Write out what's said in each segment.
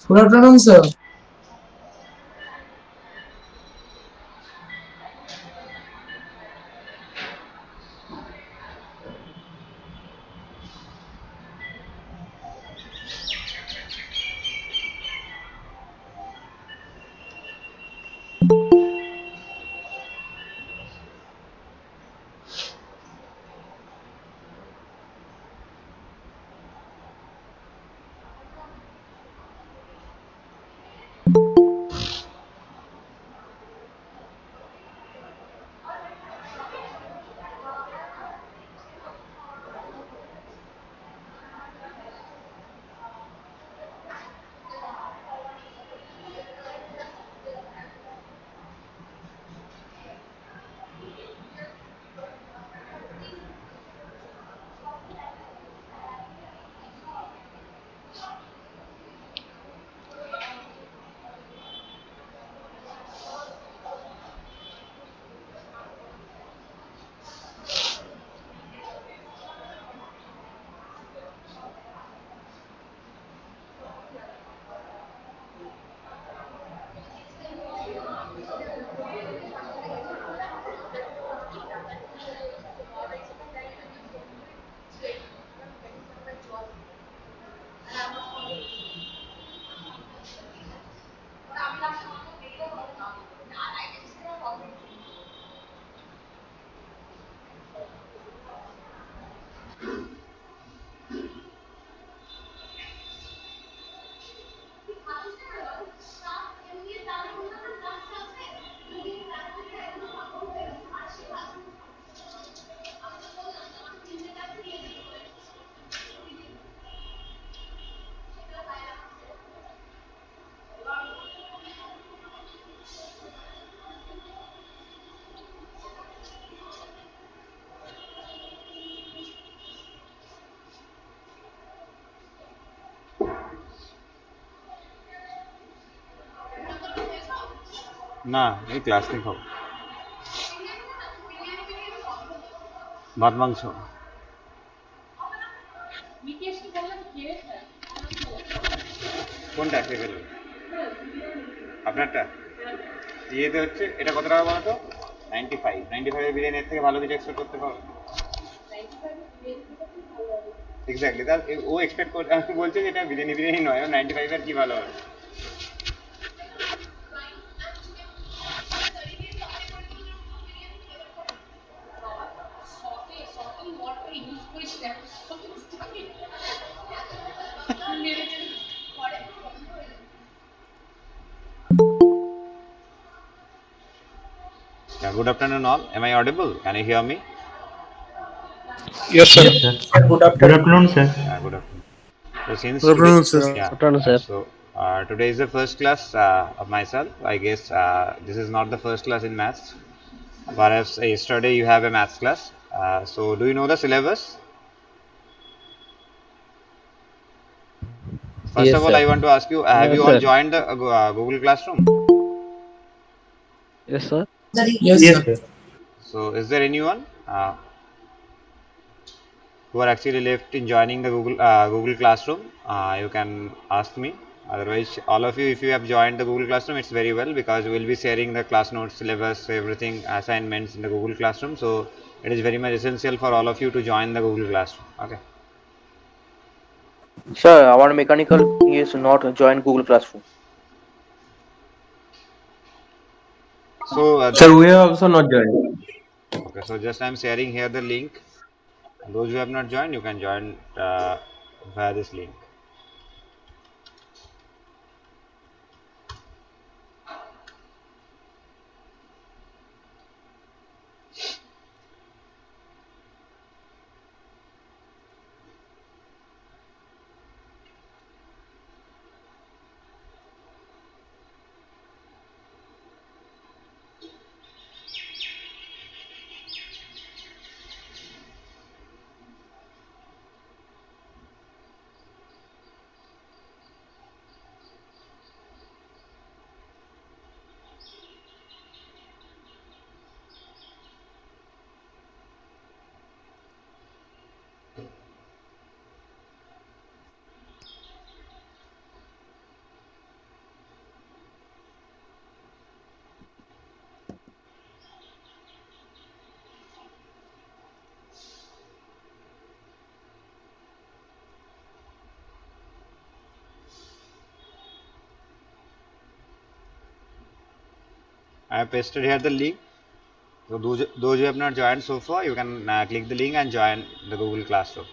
Good afternoon, sir. না, এই class নেই খাবো। ভাত মাংস। কোনটা খেয়ে ফেলবে? আপনারটা? ইয়েতে হচ্ছে এটা কত টাকা বলো তো? 95। 95 এর বিরিয়ানি এর থেকে ভালো কিছু এক্সপেক্ট করতে পারো? এক্স্যাক্টলি, তার ও এক্সপেক্ট করে আমি বলছি যে এটা বিরিয়ানি বিরিয়ানি নয়, ও 95 এর কি ভালো হবে? Yeah, good afternoon all. Am I audible? Can you hear me? Yes, sir. Yes, sir. Good Good afternoon. afternoon, sir. Yeah, good afternoon. So since Good today, afternoon, sir. yeah, Afternoon, sir. today is the first class of myself. I guess this is not the first class in maths. Whereas yesterday you have a maths class. So do you know the syllabus? First of Yes, all, sir. I want to ask you: have No, you all sir. joined the Google Classroom? Yes, sir. Yes, Yes, sir. sir. So is there anyone who are actually left in joining the Google Classroom? You can ask me. Otherwise, all of you, if you have joined the Google Classroom, it's very well because we'll be sharing the class notes, syllabus, everything, assignments in the Google Classroom. So it is very much essential for all of you to join the Google Classroom. Okay. Sir, our mechanical is not join Google Classroom. So Sir, we are also not joined. okay. So just I'm sharing here the link. Those who have not joined, you can join via this link. I have pasted here the link. So those who have not joined so far, you can click the link and join the Google Classroom.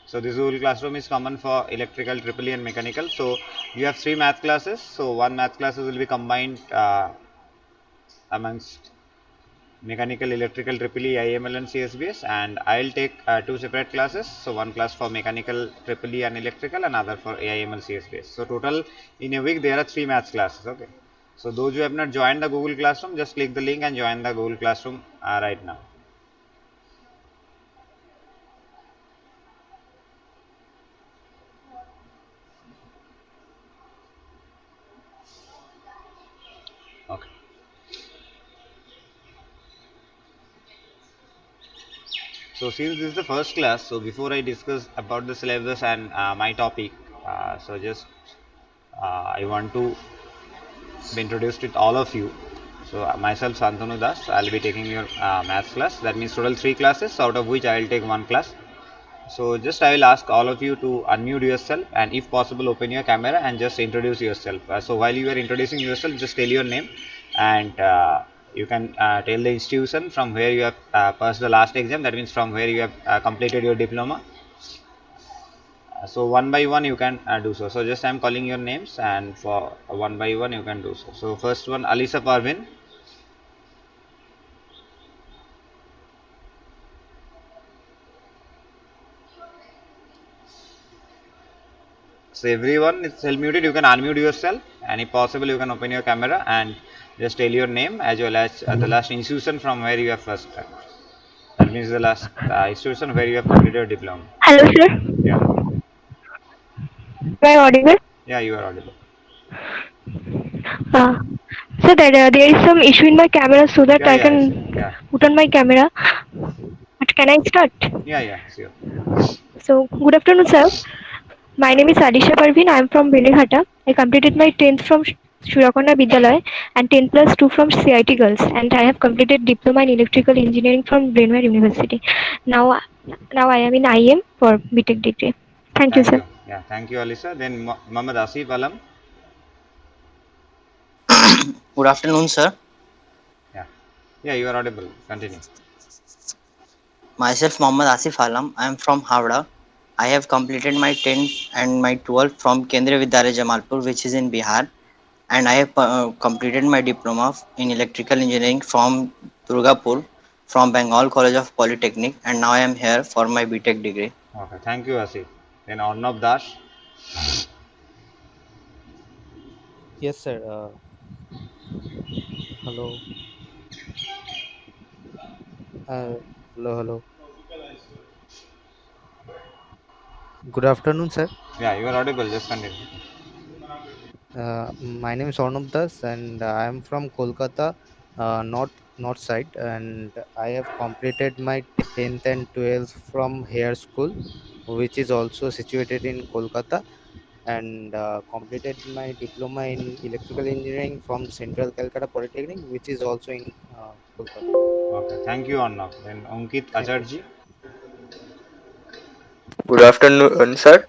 So this Google Classroom is common for electrical, triple E and mechanical. So you have three math classes. So one math classes will be combined amongst mechanical, electrical, triple E, IML and CSBS, and I'll take two separate classes. So one class for mechanical, triple E and electrical, another for AIML, CSBS. So total in a week there are three maths classes. Okay. So those who have not joined the Google Classroom, just click the link and join the Google Classroom right now. Okay. So since this is the first class, so before I discuss about the syllabus and my topic, so just I want to be introduced with all of you. So myself Santanu Das, I'll be taking your maths class. That means total three classes, out of which I will take one class. So just I will ask all of you to unmute yourself and if possible open your camera and just introduce yourself. So while you are introducing yourself, just tell your name and you can tell the institution from where you have passed the last exam. That means from where you have completed your diploma. So one by one you can do so. So just I am calling your names and for one by one you can do so. So first one Alisa Parvin. So everyone is self muted. You can unmute yourself and if possible you can open your camera and just tell your name as well as the last institution from where you have first. That means the last institution where you have completed your diploma. Hello, sir. Yeah, Am I audible? yeah, you are audible. Uh, so that there is some issue in my camera, so that Yeah, I yeah, can yeah, put on my camera. But can I start? yeah, sure. So, good afternoon, sir. My name is Alisha Parveen. I am from Beleghat. I completed my 10th from Shurakona Vidyalaya and 10 plus 2 from CIT Girls, and I have completed diploma in electrical engineering from Brainware University. Now, now I am in IM for BTech degree. Thank you, Thank sir. you. Yeah, thank you, Alisa. Then Muhammad Asif Alam. Good afternoon, sir. Yeah, yeah, you are audible. Continue. Myself, Mohammad Asif Alam. I am from Havda. I have completed my 10th and my 12th from Kendriya Vidyalaya Jamalpur, which is in Bihar, and I have completed my diploma in electrical engineering from Durgapur, from Bengal College of Polytechnic, and now I am here for my BTech degree. Okay, thank you, Asif. Then Arnab Das. Yes, sir. Hello. Hello. Good afternoon, sir. Yeah, you are audible. Just continue. My name is Arnab Das, and I am from Kolkata, north side, and I have completed my 10th and 12th from Hare School, which is also situated in Kolkata, and completed my diploma in electrical engineering from Central Calcutta Polytechnic, which is also in Kolkata. Okay, thank you, Arnab. Then Ankit Thank you. Acharji. Good afternoon, sir.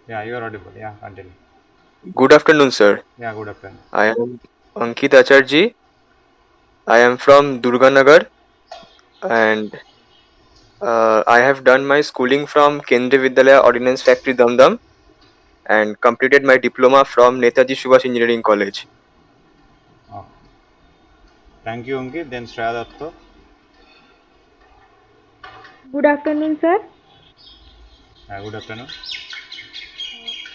Yeah, you are audible. Yeah, continue. Good afternoon, sir. Yeah, good afternoon. I am Ankit Acharji. I am from Durganagar and I have done my schooling from Kendriya Vidyalaya Ordnance Factory Damdam and completed my diploma from Netaji Subhash Engineering College. Oh, thank you, Ankit. Then Shreya Datta. Good afternoon, sir. Yeah, good afternoon.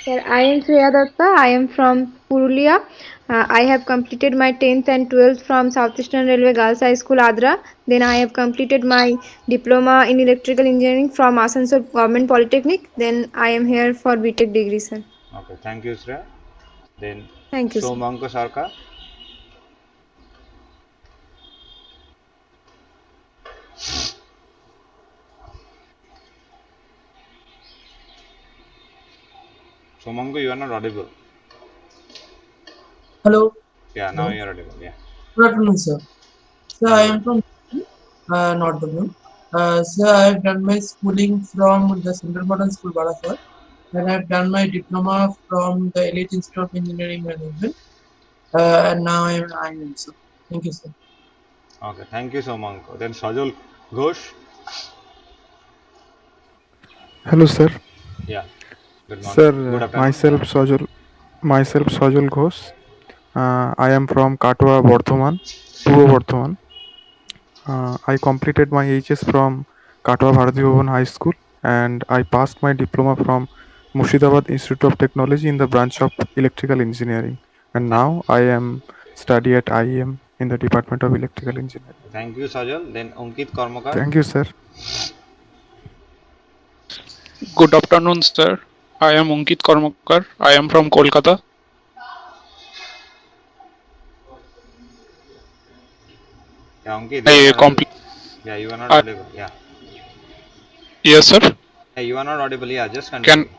Sir, I am Shreya Datta. I am from Purulia. I have completed my 10th and 12th from Southeastern Railway Girls High School, Adra. Then I have completed my diploma in electrical engineering from Asansol Government Polytechnic. Then I am here for BTech degree, sir. Okay, thank you, Shreya. Then Thank you, sir. Somanko Sarkar. Somanko, you are not audible. Hello. Yeah, now Hello. you are audible. Yeah. Good afternoon, sir. Sir, Yeah, I good am afternoon. from North Dublin. Sir, I have done my schooling from the Central Modern School, Baraswar, and I have done my diploma from the Elite Institute of Engineering Management. And now I am sir. Thank you, sir. Okay, thank you, Somank. Then Sajul Ghosh. Hello, sir. Yeah, good morning. Sir, Good afternoon. myself Yeah. Sajul Ghosh. I am from Katwa, Bardhaman, Purbo Bardhaman. I completed my HS from Katwa Bharati Bhavan High School, and I passed my diploma from Murshidabad Institute of Technology in the branch of Electrical Engineering. And Thank, now I am study at IEM in the Department of Electrical Engineering. thank you, Sajul. Then Ankit Karmakar. Thank you, sir. Good afternoon, sir. I am Ankit Karmakar. I am from Kolkata. Yeah, Ankit, you are I not audible. complete. Yeah, you are not audible. Yeah. Yes, sir. Yeah, you are not audible. Yeah, just Can continue.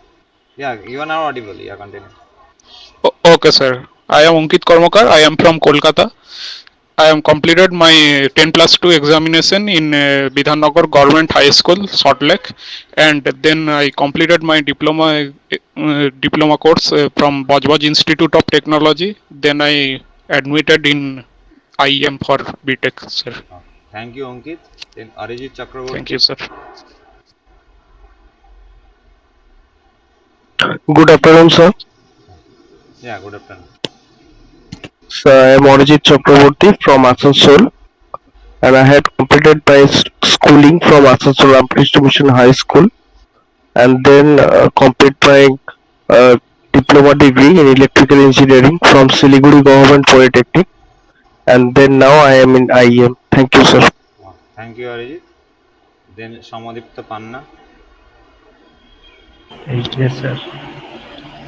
Yeah, you are now audible. Yeah, continue. okay, sir. I am Ankit Karmakar. I am from Kolkata. I am completed my 10 plus 2 examination in Bidhannagar Government High School, Salt Lake, and then I completed my diploma course from Bajbaj Institute of Technology. Then I admitted in IEM for BTech, sir. Okay. Thank you, Ankit. Then Arijit Thank you, Chakraborty. sir. Good afternoon, sir. Yeah, good afternoon. So I am Arijit Chakraborty from Asansol, and I had completed my schooling from Asansol Ramakrishna Mission High School, and then complete my uh, diploma degree in electrical engineering from Siliguri Government Polytechnic, and then now I am in IEM. Thank you, sir. Thank you, Arijit. Then Samadipta Panna. Yes, sir.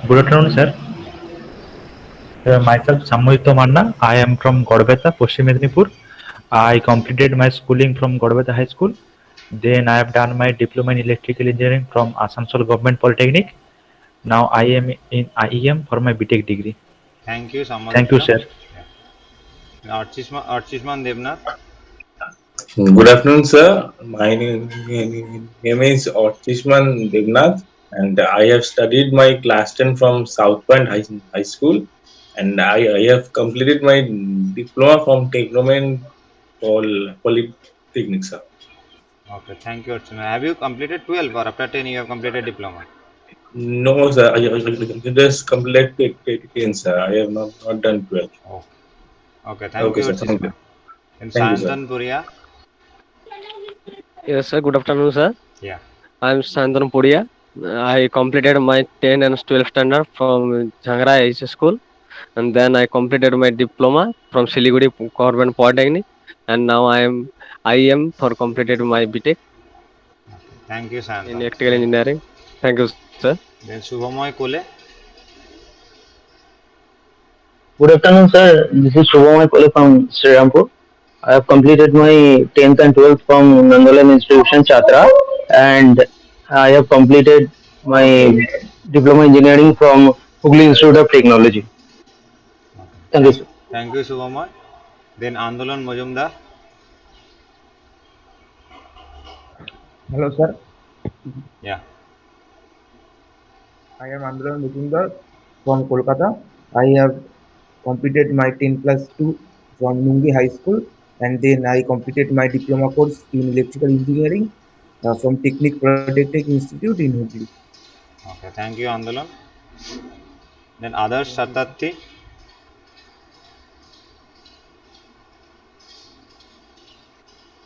Good afternoon, sir. Myself, Samohito Manna. I am from Godbeta, Paschim Medinipur. I completed my schooling from Godbeta High School. Then I have done my diploma in electrical engineering from Asansol Government Polytechnic. Now I am in IEM for my BTech degree. Thank you, Thank you, Samadipta. sir. Yeah. Archishman Devnath. Good afternoon, sir. My name is Orchishman Devnath, and I have studied my class 10 from South Point High School, and I have completed my diploma from Technoman Polytechnic, sir. Okay, thank you, Archana. Have you completed 12 or after 10 you have completed diploma? No, sir, I just completed 10, sir. I have not done 12. Okay. Okay, thank Okay, you, sir. Thank Archishma. you. In Thank you, sir. Sayantan Puria. Yes, sir. Good afternoon, sir. Yeah. I'm Sandran Puria. I completed my 10 and 12 standard from Jhangra HS School, and then I completed my diploma from Siliguri Government Polytechnic, and now I am for completed my BTech Thank you, in Sayantan. electrical engineering. Thank you, sir. Then Shubhamoy Kole. Good afternoon, sir. This is Shubhamay Kole from Srirampur. I have completed my 10th and 12th from Nandalam Institution, Chatra, and I have completed my diploma engineering from Hooghly Institute of Technology. Thank you, sir. Thank you, Shubhamoy. Then Andolan Majumdar. Hello, sir. Yeah. I am Andolan Mujumdar from Kolkata. I have completed my 10 plus 2 from Nungi High School, and then I completed my diploma course in electrical engineering from Technic Polytechnic Institute in Hooghly. Okay, thank you, Andolan. Then Adarsh Thank you, sir. Satatti.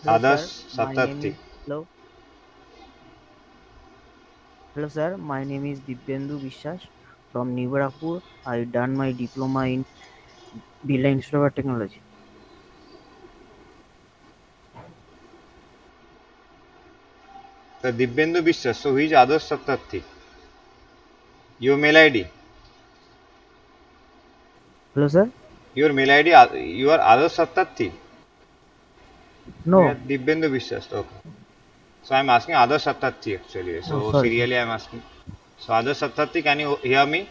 Hello, Adarsh sir. My name Satatti. is hello. Hello, sir. My name is Dibyendu Vishwas from Nivarapur. I done my diploma in Birla Institute of Technology. So Dibyendu Biswas. So who is Adarsh Satatti? Your mail ID. Hello, sir. Your mail ID. You are Adarsh Satatti. We are No. Dibyendu Biswas. Okay. So I'm asking Adarsh Satatti actually. Oh, So sorry, sir. serially I'm asking. So Adarsh Satatti, can you hear me?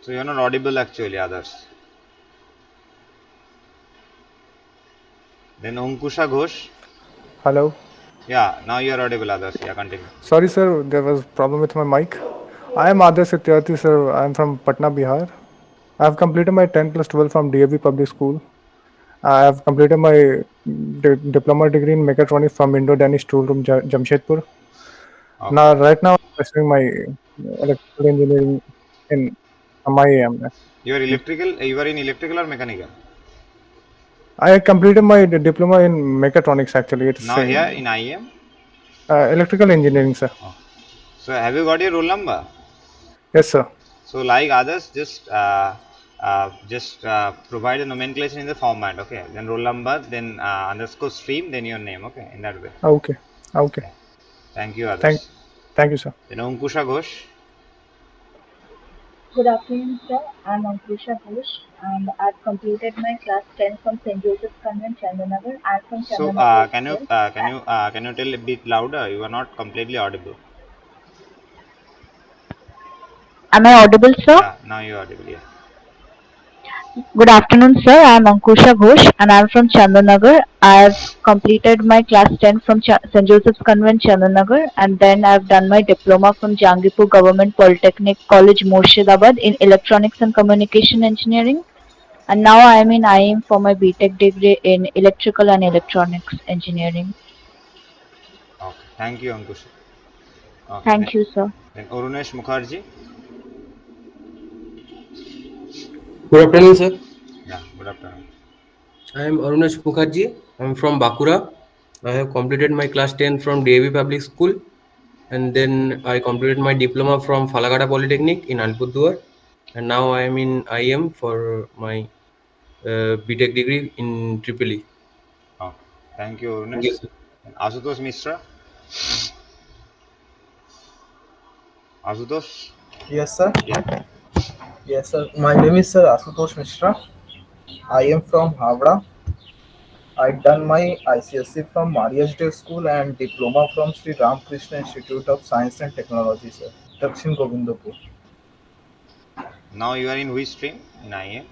So you're not audible actually, Adarsh. Then Ankusha Ghosh. Hello. Yeah, now you're audible, Adarsh. Yeah, continue. Sorry, sir. There was problem with my mic. I am Adarsh Satyarthi, sir. I am from Patna, Bihar. I have completed my 10 plus 12 from DAV Public School. I have completed my diploma degree in mechatronics from Indo-Danish Toolroom, Jamshedpur. Okay. Now, right now, I'm pursuing my electrical engineering in MIAM. You are electrical. You are in electrical or mechanical? I completed my diploma in mechatronics. Actually, it's Now here in IEM. electrical engineering, sir. So have you got your roll number? Yes, sir. So like others, just provide a nomenclature in the format. Okay. Then roll number, then underscore stream, then your name. Okay. In that way. Okay. Okay. Thank you, others. Thank you, sir. Then Ankusha Ghosh. Good afternoon, sir. I'm Ankusha Ghosh, and I've completed my class 10 from St. Joseph's Convent, Chandanagar. I'm from So Chandanagar can you tell a bit louder? You are not completely audible. Am I audible, sir? Yeah. Now you are audible. Yeah. Good afternoon, sir. I'm Ankusha Ghosh, and I'm from Chandanagar. I've completed my class 10 from St. Joseph's Convent, Chandanagar, and then I've done my diploma from Jangipur Government Polytechnic College, Murshidabad in Electronics and Communication Engineering. And now I am in IIM for my BTech degree in Electrical and Electronics Engineering. Okay. Thank you, Ankusha. Okay. Thank you, sir. Then Arunesh Mukherjee. Good afternoon, sir. Yeah. Good afternoon. I am Arunesh Mukherjee. I am from Bakura. I have completed my class 10 from DAV Public School, and then I completed my diploma from Falagata Polytechnic in Alipurduar, and now I am in IM for my BTech degree in Triple E. Okay. Thank you, Arunesh. Yes, sir. And Asutosh Mishra. Asutosh. Yes, sir. Yeah. Yes, sir. My name is Sir Asutosh Mishra. I am from Havra. I done my ICSE from Mariasdale School and diploma from Sri Ramakrishna Institute of Science and Technology, sir. Dakshin Govindapur. Now you are in which stream? In IM?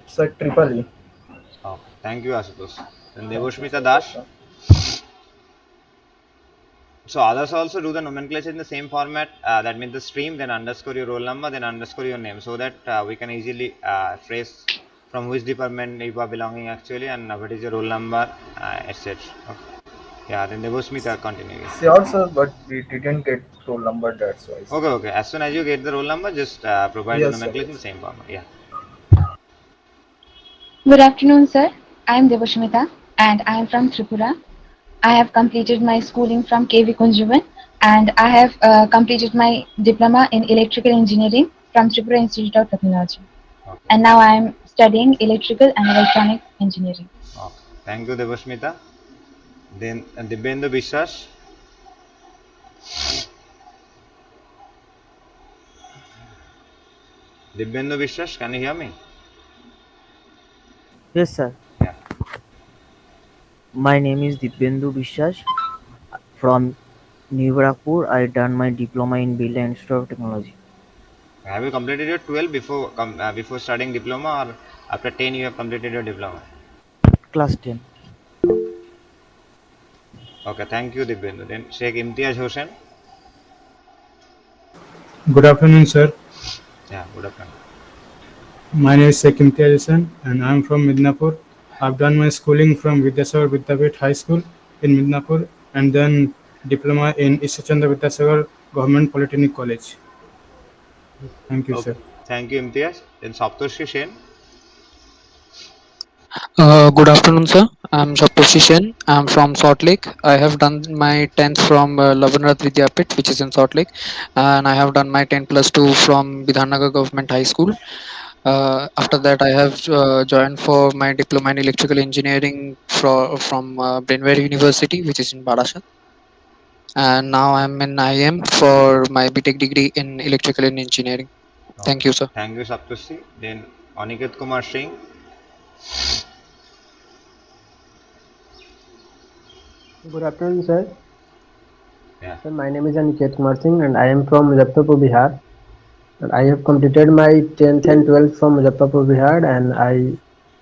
Sir, Triple E. Okay. Thank you, Asutosh. Then Thank you, Devoshmita sir. Dash. Welcome. So others also do the nomenclature in the same format. That means the stream, then underscore your roll number, then underscore your name, so that we can easily trace from which department you are belonging actually, and what is your roll number, etc. Okay. Yeah. Then Devoshmita continue. Sure, sir, but we didn't get roll number, that's why, sir. Okay. Okay. As soon as you get the roll number, just provide the Yes, sir. nomenclature in Yes. the same format. Yeah. Good afternoon, sir. I am Devashmita and I am from Tripura. I have completed my schooling from KV Kunjuban and I have completed my diploma in electrical engineering from Tripura Institute of Technology. Okay. And now I am studying electrical and electronic engineering. Okay. Thank you, Devashmita. Then Dibyendu Biswas. Dibyendu Biswas, can you hear me? Yes, sir. Yeah. My name is Dibyendu Biswas from Nivarapur. I done my diploma in Birla Institute of Technology. Have you completed your 12 before starting diploma, or after 10 you have completed your diploma? Class 10. Okay, thank you, Dibyendu. Then Sheikh Imtiaz Hossain. Good afternoon, sir. Yeah, good afternoon. My name is Sheikh Imtiaz Hussain and I am from Midnapur. I've done my schooling from Vidyasagar Vidyapit High School in Midnapur and then diploma in Ishchandra Vidyasagar Government Polytechnic College. Thank you, Okay. sir. Thank you, Imtiaz. Then Saptarshi Sen. Good afternoon, sir. I'm Saptarshi Sen. I'm from Salt Lake. I have done my 10th from Lavanrath Vidyapit, which is in Salt Lake, and I have done my 10 plus 2 from Bidhannagar Government High School. After that, I have joined for my diploma in electrical engineering from Brainware University, which is in Barashat. And now I'm in IM for my BTech degree in electrical and engineering. Thank Okay. you, sir. Thank you, Saptarshi. Then Aniket Kumar Singh. Good afternoon, sir. Yeah. Sir, my name is Aniket Kumar Singh and I am from Muzaffarpur, Bihar. And I have completed my 10th and 12th from Muzaffarpur, Bihar, and I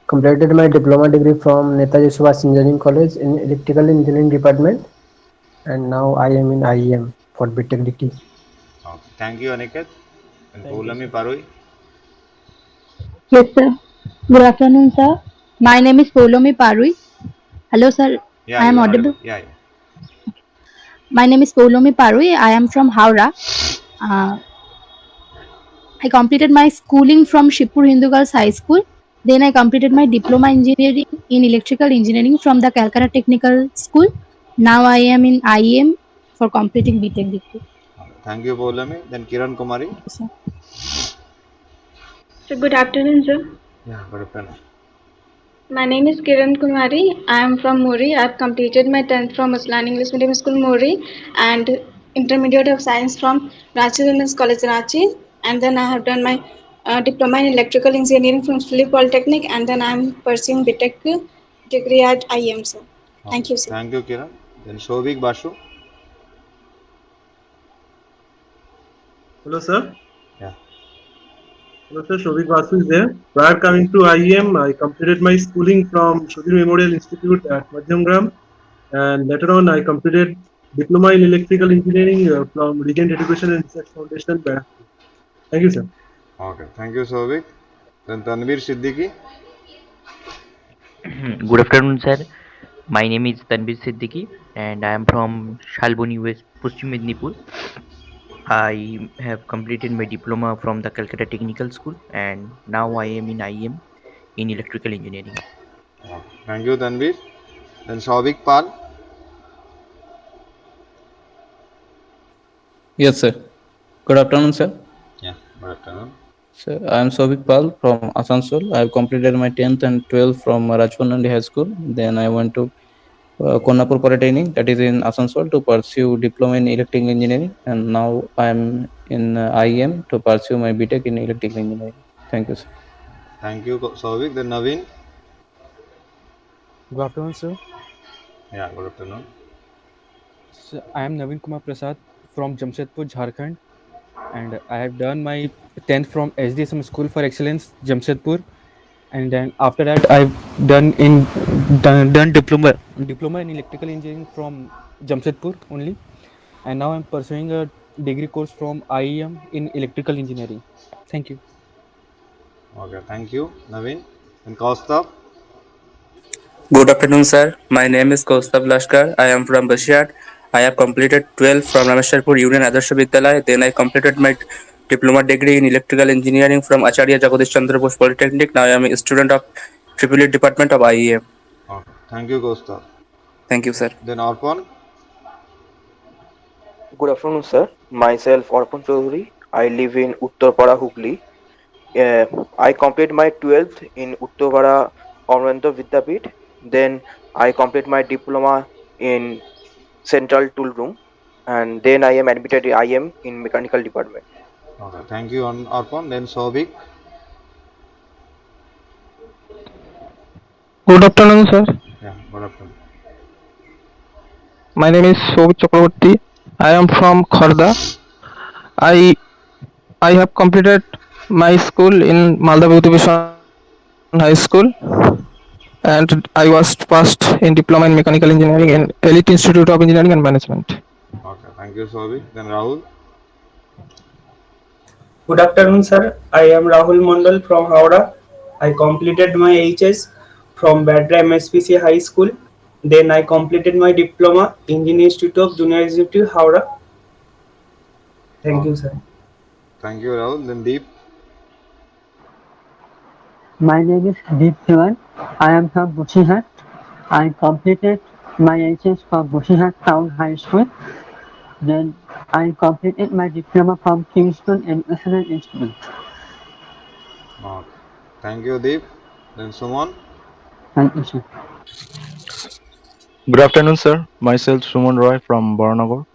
completed my diploma degree from Netaji Subhash Engineering College in Electrical Engineering Department. And now I am in IEM for BTech degree. Okay. Thank you, Aniket. And Thank you, Poulami sir. Paroi. Yes, sir. Good afternoon, sir. My name is Polomi Parui. Hello, sir. Yeah, I am you are audible. audible. Yeah, yeah. My name is Polomi Parui. I am from Howrah. Uh, I completed my schooling from Shipur Hindu Girls High School. Then I completed my diploma engineering in electrical engineering from the Calcutta Technical School. Now I am in IEM for completing BTech degree. Thank you, Paulami. Then Kiran Kumari. Sir. So good afternoon, sir. Yeah, good afternoon. My name is Kiran Kumari. I am from Muri. I have completed my 10th from Muslan English Medium School, Muri, and Intermediate of Science from Ranchi Women's College, Ranchi. And then I have done my diploma in electrical engineering from Philip Polytechnic, and then I am pursuing BTech degree at IEM, sir. Thank you, sir. Thank you, Kiran. Then Shobik Bashu. Hello, sir. Yeah. Hello, sir. Shobik Basu is there. Prior coming to IEM, I completed my schooling from Sudhir Memorial Institute at Madhyamgram, and later on I completed diploma in electrical engineering from Regent Education and Research Foundation, Barakpur. Thank you, sir. Okay, thank you, Shobik. Then Tanvir Siddiqui. Good afternoon, sir. My name is Tanvir Siddiqui and I am from Shalboni West, Paschim Mednipur. I have completed my diploma from the Calcutta Technical School and now I am in IEM in electrical engineering. Thank you, Tanvir. Then Shobik Pal. Yes, sir. Good afternoon, sir. Yeah, good afternoon. Sir, I am Sobik Pal from Asansol. I have completed my 10th and 12th from Rajpur High School. Then I went to Konapur Polytechnic, that is in Asansol, to pursue diploma in electrical engineering. And now I am in IEM to pursue my BTech in electrical engineering. Thank you, sir. Thank you, Shobik. Then Naveen. Good afternoon, sir. Yeah, good afternoon. So, I am Naveen Kumar Prasad from Jamshedpur, Jharkhand, and I have done my 10th from SDSM School for Excellence, Jamshedpur, and then after that I've done diploma in electrical engineering from Jamshedpur only, and now I'm pursuing a degree course from IEM in electrical engineering. Thank you. Okay, thank you, Naveen. And Kaustubh. Good afternoon, sir. My name is Kaustubh Lashkar. I am from Bashiat. I have completed 12 from Rameshwarpur Union Adarsh Vidyalaya. Then I completed my diploma degree in electrical engineering from Acharya Jagadish Chandra Bose Polytechnic. Now I am a student of EEE Department of IEM. Okay, thank you, Kaustubh. Thank you, sir. Then Arpan. Good afternoon, sir. Myself, Arpan Chaudhary. I live in Uttarpara, Hooghly. I completed my 12th in Uttarpara Amranta Vidyapith. Then I completed my diploma in Central Tool Room. And then I am admitted in IM in Mechanical Department. Okay, thank you, Arpan. Then Shobik. Good afternoon, sir. Yeah, good afternoon. My name is Shobit Chakraborty. I am from Kharda. I have completed my school in Malda Bhutabhushan High School, and I was passed in diploma in mechanical engineering in Elite Institute of Engineering and Management. Okay, thank you, Shobik. Then Rahul. Good afternoon, sir. I am Rahul Mandal from Howrah. I completed my HS from Badra MSPC High School. Then I completed my diploma in Indian Institute of Junior Executive, Howrah. Thank you, sir. Thank you, Rahul. Then Deep. My name is Deep Sivan. I am from Bushihat. I completed my HS from Bushihat Town High School. Then I completed my diploma from Kingston International Institute. Okay. Thank you, Deep. Then Suman. Thank you, sir. Good afternoon, sir. Myself Suman Roy from Baranagar.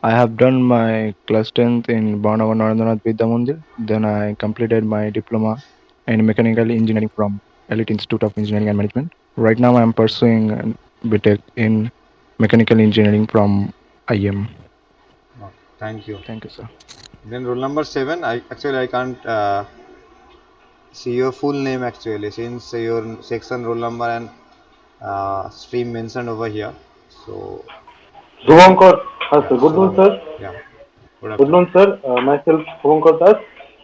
I have done my class 10th in Baranagar Narendranath Vidya Mandir. Then I completed my diploma in mechanical engineering from Elite Institute of Engineering and Management. Right now I am pursuing BTech in mechanical engineering from IEM. Okay, thank you. Thank you, sir. Then roll number 7. I can't see your full name actually since your section, roll number and stream mentioned over here. So Shubhankar, sir. Good noon, Shubham. sir. Yeah. Good Good afternoon. noon, sir. Myself, Shubhankar Das.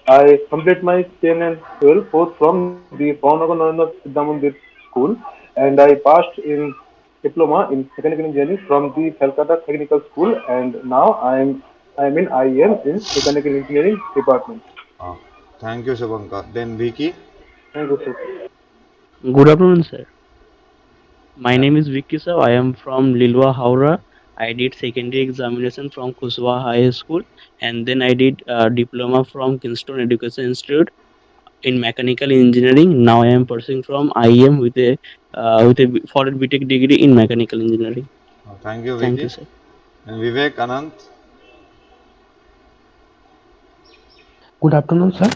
I complete my 10 and 12 both from the Bhavnagar Narendra Vidya Mandir school, and I passed in diploma in mechanical engineering from the Calcutta Technical School, and now I am in IEM in mechanical engineering department. Oh, thank you, Shubhankar. Then Vicky. Thank you, sir. Good afternoon, sir. My name is Vicky sir. I am from Lilwa, Howrah. I did secondary examination from Kuswa High School, and then I did diploma from Kingston Education Institute in mechanical engineering. Now I am pursuing from IEM with a for a BTech degree in mechanical engineering. Oh, thank you, Thank you, Vicky. sir. And Vivek Anant. Good afternoon, sir.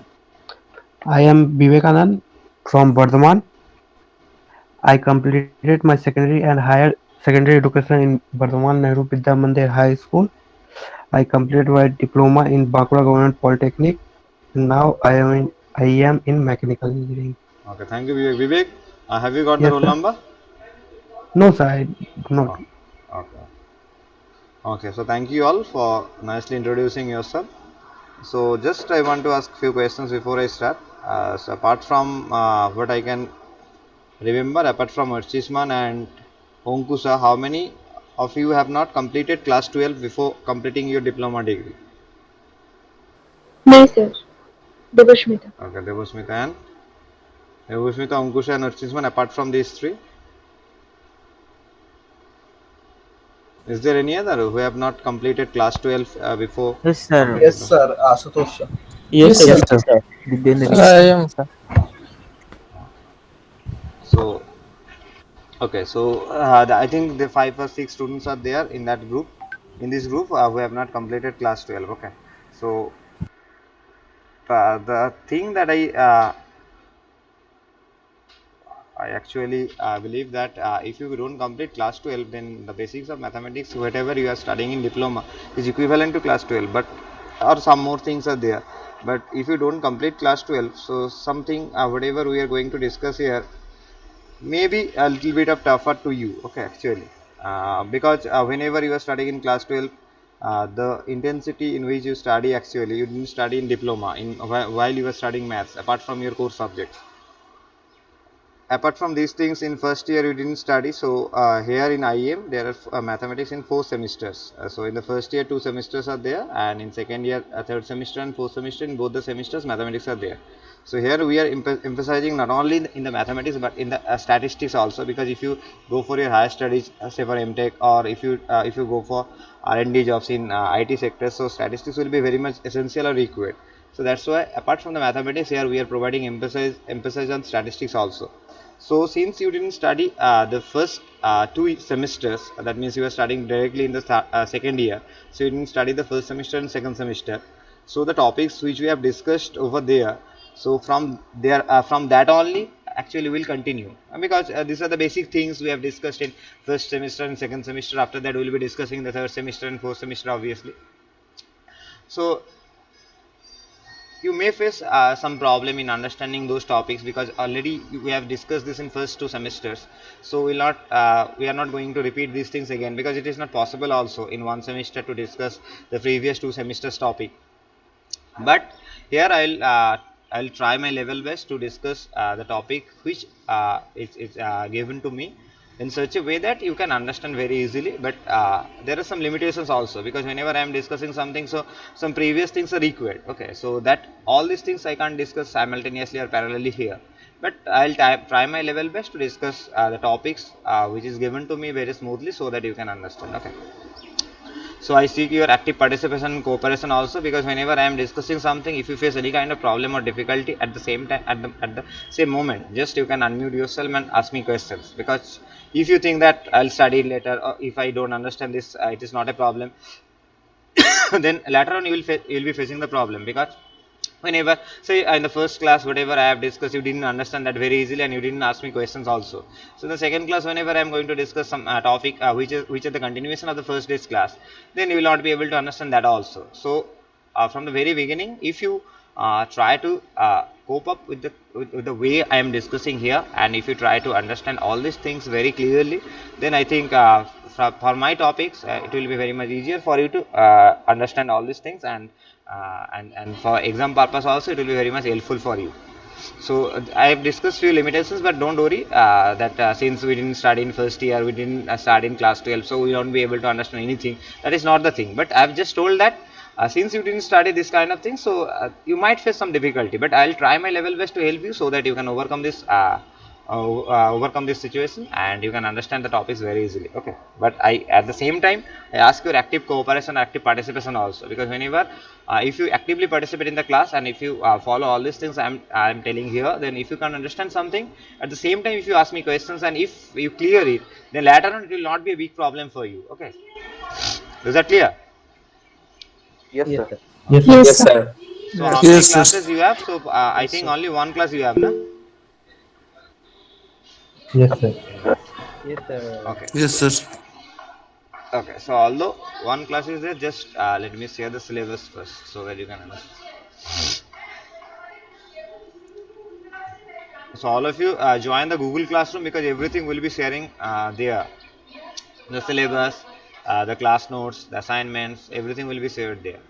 I am Vivekanand from Bardhaman. I completed my secondary and higher secondary education in Bardhaman Nehru Vidya Mandir High School. I completed my diploma in Bankura Government Polytechnic. Now I am in mechanical engineering. Okay, thank you, Vivek. Vivek, have you got the Yes, roll sir. number? No, sir, I do not. Oh, okay. Okay, so thank you all for nicely introducing yourself. So just I want to ask few questions before I start. So apart from what I can remember, apart from Archisman and Onkusa, how many of you have not completed class 12 before completing your diploma degree? Me, sir. Devashmita. Okay, Devasmita, Onkusha and Archisman, apart from these three, is there any other who have not completed class 12 before Yes, sir. Yes, diploma? sir. Ashutosh. Yes, sir. Yes, Yes, sir. sir. Dipendra Sir, I Vishal. am, sir. So okay, so I think the 5 or 6 students are there in that group, in this group who have not completed class 12. Okay, so the thing that I actually believe that if you don't complete class 12, then the basics of mathematics, whatever you are studying in diploma, is equivalent to class 12, but or some more things are there. But if you don't complete class 12, so something whatever we are going to discuss here maybe a little bit of tougher to you, okay, actually, because whenever you are studying in class 12, the intensity in which you study, actually you didn't study in diploma in while you were studying maths apart from your core subjects. Apart from these things, in first year you didn't study, so here in IEM there are mathematics in 4 semesters. So in the first year 2 semesters are there, and in second year third semester and fourth semester, in both the semesters mathematics are there. So here we are emphasizing not only in the mathematics but in the statistics also, because if you go for your higher studies, say for MTech, or if you go for R&D jobs in IT sector, so statistics will be very much essential or required. So that's why apart from the mathematics, here we are providing emphasis on statistics also. So since you didn't study the first 2 semesters, that means you are studying directly in the second year. So you didn't study the first semester and second semester. So the topics which we have discussed over there, so from that only, actually will continue. Because these are the basic things we have discussed in first semester and second semester. After that, we will be discussing the third semester and fourth semester, obviously. So you may face some problem in understanding those topics, because already we have discussed this in first 2 semesters. So we are not going to repeat these things again, because it is not possible also in one semester to discuss the previous 2 semesters topic. But here I'll try my level best to discuss the topic which is given to me in such a way that you can understand very easily. But there are some limitations also, because whenever I am discussing something, so some previous things are required. Okay, so that all these things I can't discuss simultaneously or parallelly here, but I'll try my level best to discuss the topics which is given to me very smoothly, so that you can understand. Okay, so I seek your active participation and cooperation also, because whenever I am discussing something, if you face any kind of problem or difficulty at the same time, at the same moment, just you can unmute yourself and ask me questions. Because if you think that I'll study later, or if I don't understand this, it is not a problem, then later on you'll be facing the problem. Because whenever, say in the first class, whatever I have discussed, you didn't understand that very easily, and you didn't ask me questions also. So in the second class, whenever I am going to discuss some topic which is the continuation of the first day's class, then you will not be able to understand that also. So from the very beginning, if you try to cope up with the way I am discussing here, and if you try to understand all these things very clearly, then I think for my topics, it will be very much easier for you to understand all these things, and and for exam purpose also it will be very much helpful for you. So I have discussed few limitations, but don't worry that since we didn't study in first year, we didn't study in class 12, so we won't be able to understand anything. That is not the thing. But I've just told that since you didn't study this kind of thing, so you might face some difficulty. But I'll try my level best to help you so that you can overcome this situation and you can understand the topics very easily. Okay, but I at the same time I ask your active cooperation, active participation also, because whenever if you actively participate in the class and if you follow all these things I'm telling here, then if you can understand something, at the same time if you ask me questions and if you clear it, then later on it will not be a big problem for you. Okay, is that clear? Yes, Yes, sir. sir. Yes, Yes, sir. sir. Yes, sir. So how many Yes, yes. classes you have? So I Yes, think sir. only one class you have, na? Yes, sir. Yes, sir. Okay. Yes, sir. Okay, so although one class is there, just let me share the syllabus first so that you can understand. So all of you join the Google Classroom because everything will be sharing there. The syllabus, the class notes, the assignments, everything will be shared there.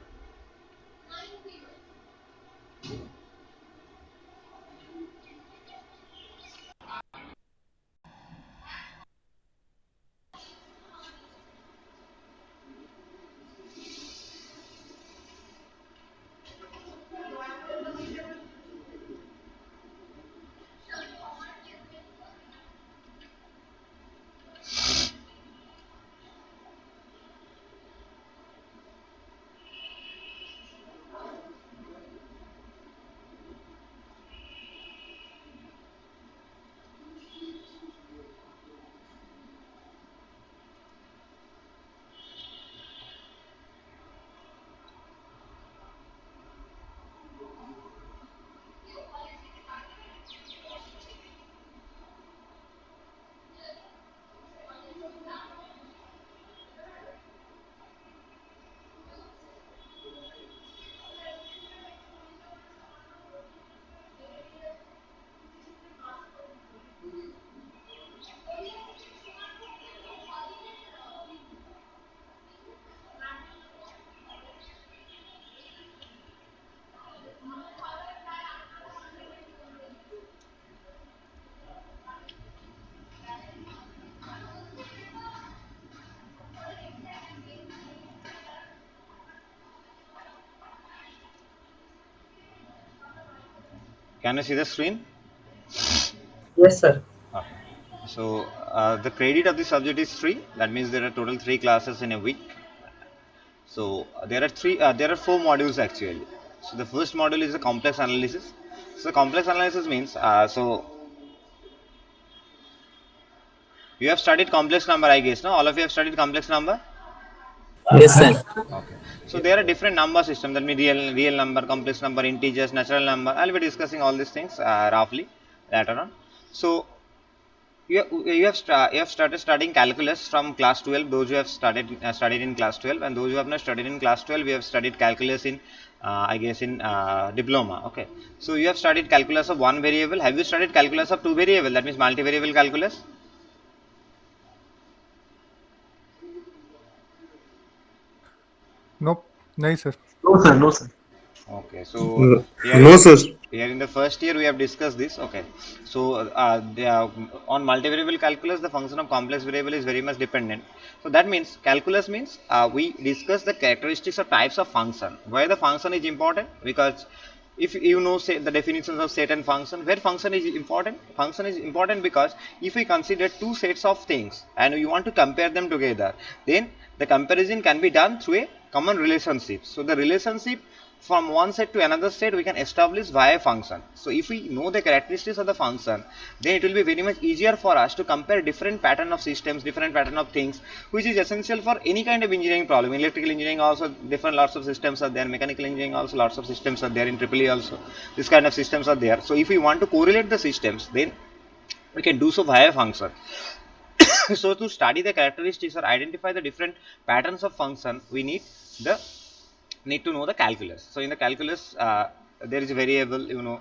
Can you see the screen? Yes, sir. Okay. So the credit of the subject is 3. That means there are total 3 classes in a week. So there are 4 modules actually. So the first module is a complex analysis. So complex analysis means you have studied complex number, I guess. No, all of you have studied complex number. Yes, sir. Okay. So there are different number systems. That means real number, complex number, integers, natural number. I'll be discussing all these things roughly later on. So you have started studying calculus from class 12. Those who have studied in class 12, and those who have not studied in class 12, we have studied calculus in I guess in diploma. Okay. So you have studied calculus of one variable. Have you studied calculus of two variable? That means multivariable calculus. Nope. नहीं sir. No, sir. No, sir. Okay, so No, sir. here in the first year we have discussed this. Okay, so on multivariable calculus, the function of complex variable is very much dependent. So that means calculus means we discuss the characteristics or types of function. Why the function is important? Because if you know say the definitions of set and function, where function is important? Function is important because if we consider two sets of things and we want to compare them together, then the comparison can be done through a common relationship. So the relationship from one set to another set we can establish via a function. So if we know the characteristics of the function, then it will be very much easier for us to compare different pattern of systems, different pattern of things, which is essential for any kind of engineering problem. Electrical engineering also different lots of systems are there, mechanical engineering also lots of systems are there, in EEE also this kind of systems are there. So if we want to correlate the systems, then we can do so via a function. So to study the characteristics or identify the different patterns of function, we need to know the calculus. So in the calculus there is a variable,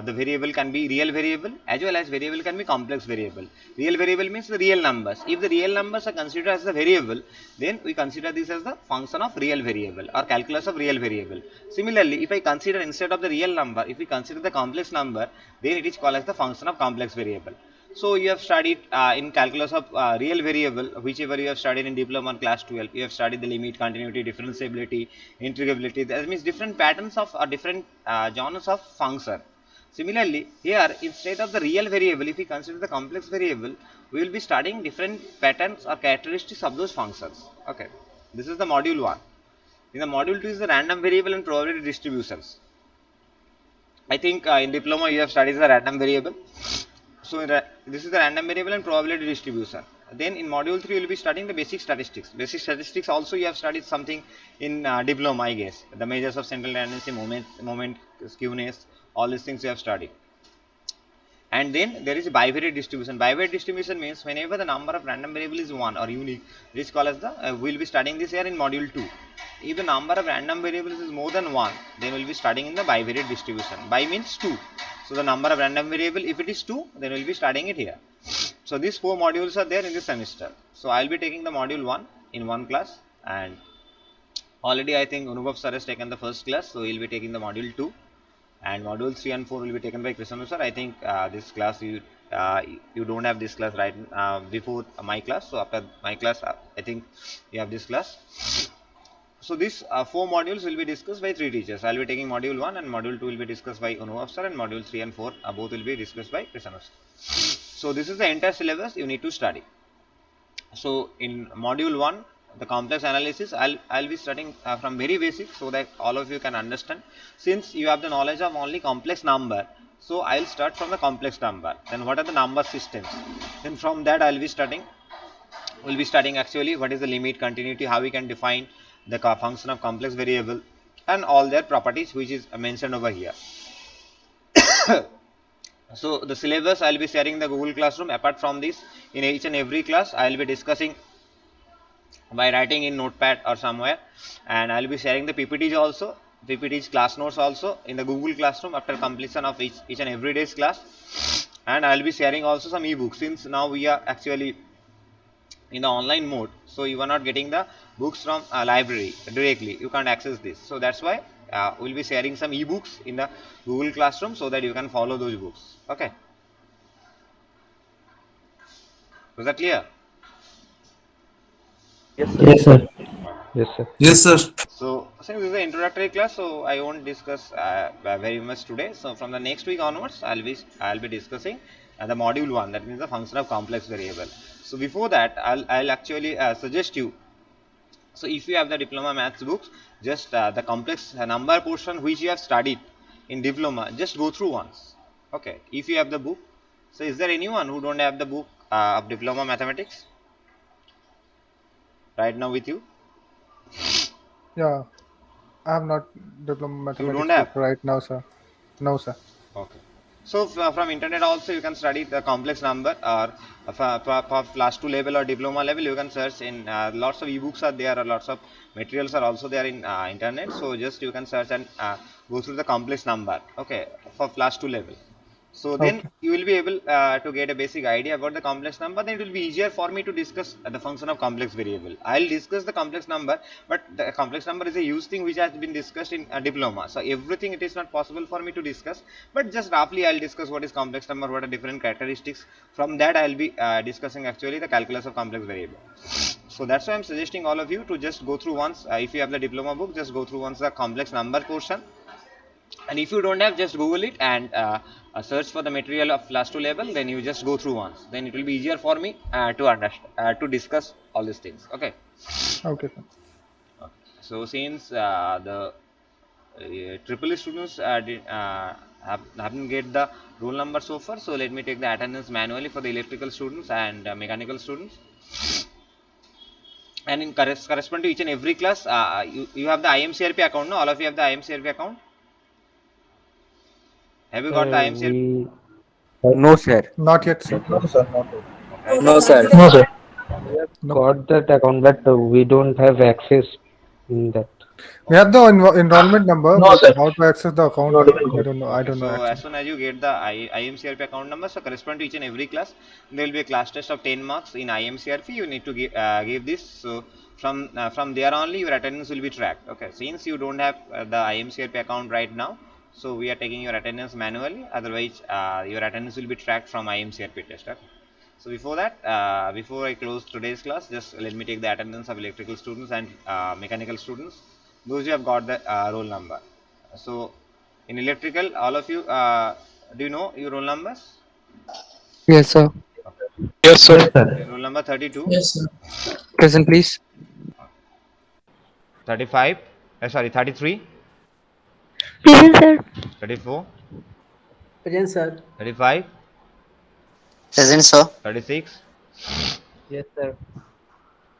the variable can be real variable as well as variable can be complex variable. Real variable means the real numbers. If the real numbers are considered as the variable, then we consider this as the function of real variable or calculus of real variable. Similarly, if I consider instead of the real number, if we consider the complex number, then it is called as the function of complex variable. So you have studied in calculus of real variable, whichever you have studied in diploma in class 12. You have studied the limit, continuity, differentiability, integrability. That means different patterns of different genres of function. Similarly, here instead of the real variable, if we consider the complex variable, we will be studying different patterns or characteristics of those functions. Okay, this is the module 1. In the module 2 is the random variable and probability distributions. I think in diploma you have studied the random variable. So this is the random variable and probability distribution. Then in module 3 you will be studying the basic statistics. Basic statistics also you have studied something in diploma, I guess. The measures of central tendency, moment, skewness, all these things you have studied. And then there is a bivariate distribution. Bivariate distribution means whenever the number of random variable is 1 or unique, this is called as the, we will be studying this here in module 2. If the number of random variables is more than 1, then we will be studying in the bivariate distribution. Bi means 2. So the number of random variable, if it is 2, then we will be studying it here. So these 4 modules are there in this semester. So I will be taking the module 1 in one class, and already I think Anubhav sir has taken the first class, so he will be taking the module 2. And module 3 and 4 will be taken by Krishanu sir. I think this class you don't have this class right before my class. So after my class, I think you have this class. So these 4 modules will be discussed by 3 teachers. I will be taking module 1 and module 2 will be discussed by Anubhav sir, and module 3 and 4 both will be discussed by Krishanu sir. So this is the entire syllabus you need to study. So in module 1, the complex analysis, I'll be studying from very basic so that all of you can understand. Since you have the knowledge of only complex number, so I'll start from the complex number. Then what are the number systems? Then from that I'll be studying. We'll be studying actually what is the limit, continuity, how we can define the function of complex variable, and all their properties which is mentioned over here. So the syllabus I'll be sharing the Google Classroom. Apart from this, in each and every class I'll be discussing by writing in notepad or somewhere, and I'll be sharing the PPTs also, PPTs class notes also in the Google Classroom after completion of each and every day's class. And I'll be sharing also some ebooks, since now we are actually in the online mode, so you are not getting the books from library directly, you can't access this. So that's why we'll be sharing some ebooks in the Google Classroom so that you can follow those books. Okay, was that clear? Yes, sir. Yes, sir. Yes, sir. Yes, sir. So since this is an introductory class, so I won't discuss very much today. So from the next week onwards, I'll be discussing the module 1, that means the function of complex variable. So before that, I'll actually suggest you. So if you have the diploma maths books, just the complex number portion which you have studied in diploma, just go through once. Okay, if you have the book. So is there anyone who don't have the book of diploma mathematics right now with you? Yeah, I have not diploma mathematics don't have? book right now, sir. No, sir. Okay. So from internet also you can study the complex number, or for class 2 level or diploma level you can search in lots of ebooks are there, or lots of materials are also there in internet. So just you can search and go through the complex number, okay, for class 2 level. So then you will be able to get a basic idea about the complex number. Then it will be easier for me to discuss the function of complex variable. I'll discuss the complex number, but the complex number is a huge thing which has been discussed in diploma. So everything it is not possible for me to discuss, but just roughly I'll discuss what is complex number, what are different characteristics. From that I'll be discussing actually the calculus of complex variable. So that's why I'm suggesting all of you to just go through once. If you have the diploma book, just go through once the complex number portion. And if you don't have, just Google it and search for the material of class 2 level. Then you just go through once. Then it will be easier for me to understand, to discuss all these things. Okay. Okay, sir. Okay. So since the triple E students haven't get the roll number so far, so let me take the attendance manually for the electrical students and mechanical students. And in correspond to each and every class, you have the IMCRP account. No, all of you have the IMCRP account. Have you got the IMCRP? No, sir. Not yet, sir. No, sir, not yet. No, sir. No, sir. We have got that account, but we don't have access in that. We have the enrollment number, No, but sir. how to access the account, Not even I good. don't know. I Okay, don't know so as actually. soon as you get the IMCRP account number, so correspond to each and every class, there will be a class test of 10 marks in IMCRP. You need to give this. So from there only your attendance will be tracked. Okay, since you don't have the IMCRP account right now, so we are taking your attendance manually. Otherwise, your attendance will be tracked from IMCRP test. Okay. So before that, before I close today's class, just let me take the attendance of electrical students and mechanical students. Those who have got the roll number. So in electrical, all of you, do you know your roll numbers? Yes, sir. Yes, sir. Yes, sir. Okay, roll number 32, Yes, sir. Present, please. 35, sorry, 33, Present, sir. 34, Present, sir. 35, Present, sir. 36, Yes, sir.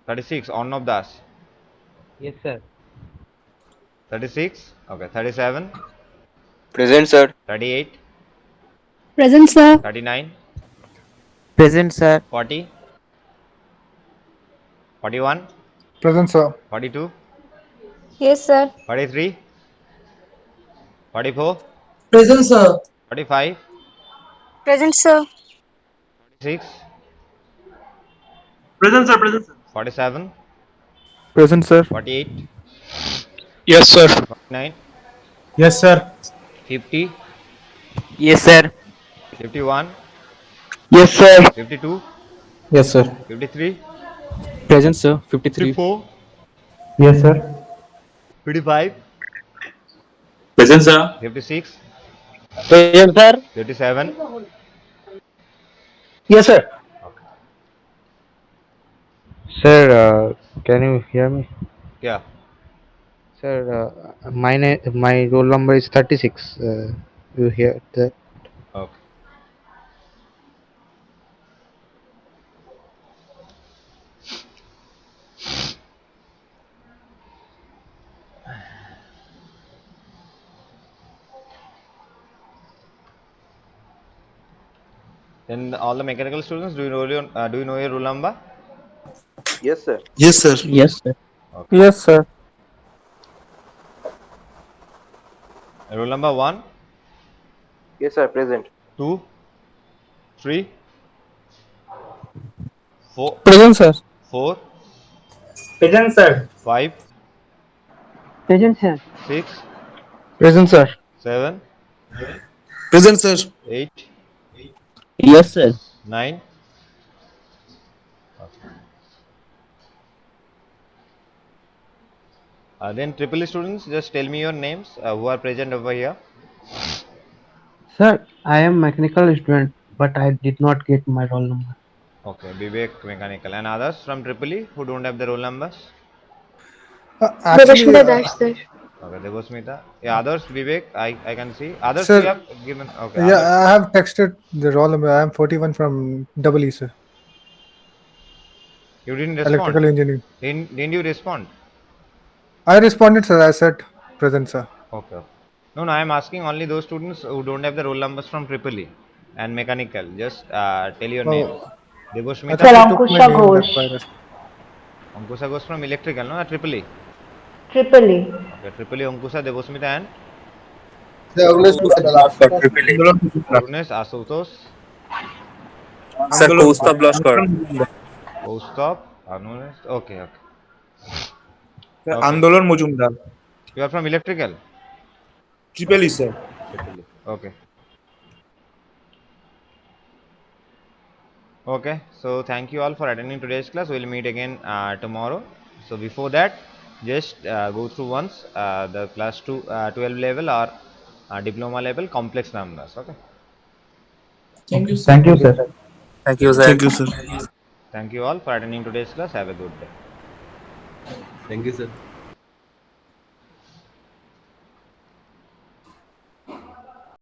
36, Arnav Das, Yes, sir. 36, okay, 37, Present, sir. 38, Present, sir. 39, Present, sir. 40, 41, Present, sir. 42, Yes, sir. 43, 44, Present, sir. 45, Present, sir. 46, Present, sir. Present, sir. 47, Present, sir. 48, Yes, sir. 49, Yes, sir. 50, Yes, sir. 51, Yes, sir. 52, Yes, sir. 53, Present, sir. 53. 54, Yes, sir. 55, Present, sir. 56, Present, sir. 57. Yes, sir. Sir, can you hear me? Yeah. Sir, my roll number is 36. You hear that? Okay. Then all the mechanical students, do you know your roll number? Yes, sir. Yes, sir. Yes, sir. Okay. Yes, sir. Roll number 1, Yes, sir. Present. 2, 3, 4, Present, sir. 4, Present, sir. 5, Present, sir. 6, Present, sir. 7, Present, sir. 8, Yes, sir. 9. Then triple E students, just tell me your names who are present over here. Sir, I am mechanical student, but I did not get my roll number. Okay, Vivek Mechanical. And others from triple E who don't have the roll numbers? Actually, Devashmita Dash, sir. Okay, Devasmita. Yeah, others, Vivek, I can see. Others you sir, have given. Okay, yeah, others. I have texted the roll number. I am 41 from Double E, sir. You didn't respond. Electrical engineering. Didn't you respond? I responded, sir. I said present, sir. Okay. No, no, I am asking only those students who don't have the roll numbers from triple E and mechanical. Just tell your names. Oh, I Devoshmita. thought Sir, you took my Ankusha name. That's Ghosh. why I responded. Ankusha goes from electrical, no? Triple E. Triple E. Okay, triple E, Ankusha, Devasmita and Agnes, Asutosh, Sir, Kaustav Loskar. Kaustubh, Anunes. Okay, okay. Andolan Mujumdar. You are from electrical? Triple E, sir. Triple E. Okay. Okay, so thank you all for attending today's class. We'll meet again tomorrow. So before that, just go through once the class 12 level or diploma level complex numbers. Okay. Thank you, sir. Thank you, sir. Thank you, sir. Thank you, sir. Thank you all for attending today's class. Have a good day. Thank you, sir.